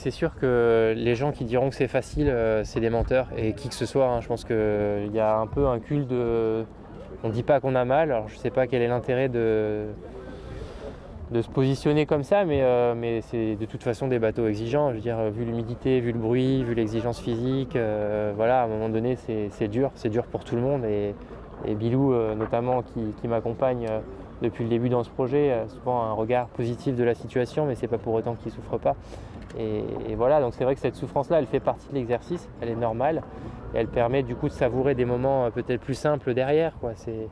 c'est sûr que les gens qui diront que c'est facile, c'est des menteurs, et qui que ce soit, hein, je pense qu'il y a un peu un culte de... On ne dit pas qu'on a mal, alors je ne sais pas quel est l'intérêt de se positionner comme ça, mais c'est de toute façon des bateaux exigeants. Je veux dire, vu l'humidité, vu le bruit, vu l'exigence physique, voilà, à un moment donné, c'est dur pour tout le monde. Et Bilou, notamment, qui m'accompagne depuis le début dans ce projet, a souvent un regard positif de la situation, mais c'est pas pour autant qu'il souffre pas. Et voilà, donc c'est vrai que cette souffrance-là, elle fait partie de l'exercice, elle est normale, et elle permet du coup de savourer des moments peut-être plus simples derrière, quoi. C'est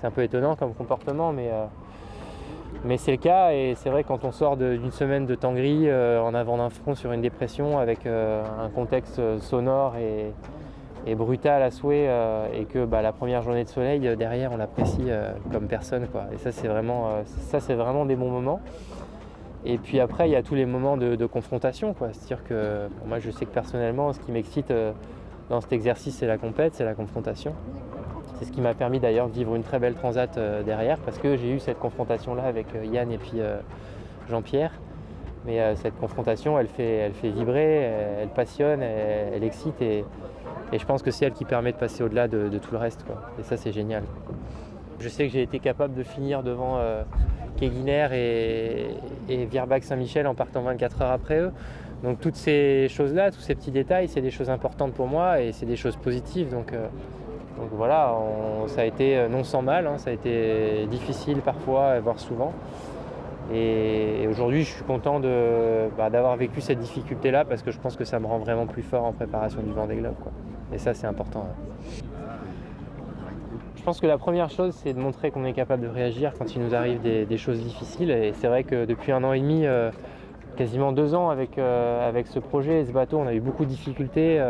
un peu étonnant comme comportement, mais c'est le cas, et c'est vrai que quand on sort d'une semaine de temps gris en avant d'un front sur une dépression avec un contexte sonore et brutal à souhait, et que la première journée de soleil derrière on l'apprécie comme personne, quoi. Et ça c'est vraiment des bons moments. Et puis après il y a tous les moments de confrontation, quoi. C'est-à-dire que moi je sais que personnellement ce qui m'excite dans cet exercice c'est la compète, c'est la confrontation. C'est ce qui m'a permis d'ailleurs de vivre une très belle transat derrière, parce que j'ai eu cette confrontation-là avec Yann et puis Jean-Pierre. Mais cette confrontation, elle fait vibrer, elle passionne, elle excite, et je pense que c'est elle qui permet de passer au-delà de tout le reste, quoi. Et ça, c'est génial. Je sais que j'ai été capable de finir devant Keguiner et Virbach-Saint-Michel en partant 24 heures après eux. Donc toutes ces choses-là, tous ces petits détails, c'est des choses importantes pour moi, et c'est des choses positives. Donc voilà, ça a été non sans mal, hein, ça a été difficile parfois, voire souvent. Et aujourd'hui, je suis content d'avoir vécu cette difficulté-là, parce que je pense que ça me rend vraiment plus fort en préparation du Vendée Globe, quoi. Et ça, c'est important. Ouais. Je pense que la première chose, c'est de montrer qu'on est capable de réagir quand il nous arrive des choses difficiles. Et c'est vrai que depuis 1 an et demi, quasiment 2 ans avec ce projet et ce bateau, on a eu beaucoup de difficultés.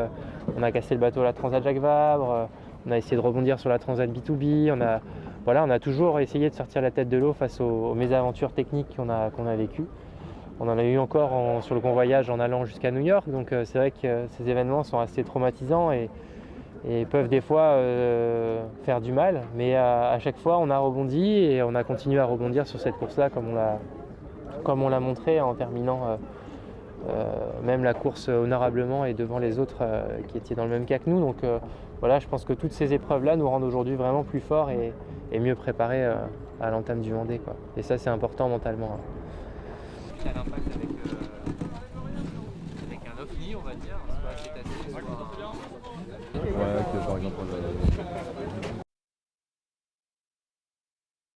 On a cassé le bateau à la Transat Jacques Vabre, on a essayé de rebondir sur la Transat B2B, on a toujours essayé de sortir la tête de l'eau face aux mésaventures techniques qu'on a vécues. On en a eu encore sur le convoyage en allant jusqu'à New York, donc c'est vrai que ces événements sont assez traumatisants et peuvent des fois faire du mal, mais à chaque fois on a rebondi, et on a continué à rebondir sur cette course-là comme on l'a montré en terminant même la course honorablement et devant les autres qui étaient dans le même cas que nous. Donc voilà, je pense que toutes ces épreuves-là nous rendent aujourd'hui vraiment plus forts et mieux préparés à l'entame du Vendée, quoi. Et ça, c'est important mentalement. Tu as l'impact avec un ovni, on va dire, soit cétacé, soit... Ouais, que par exemple...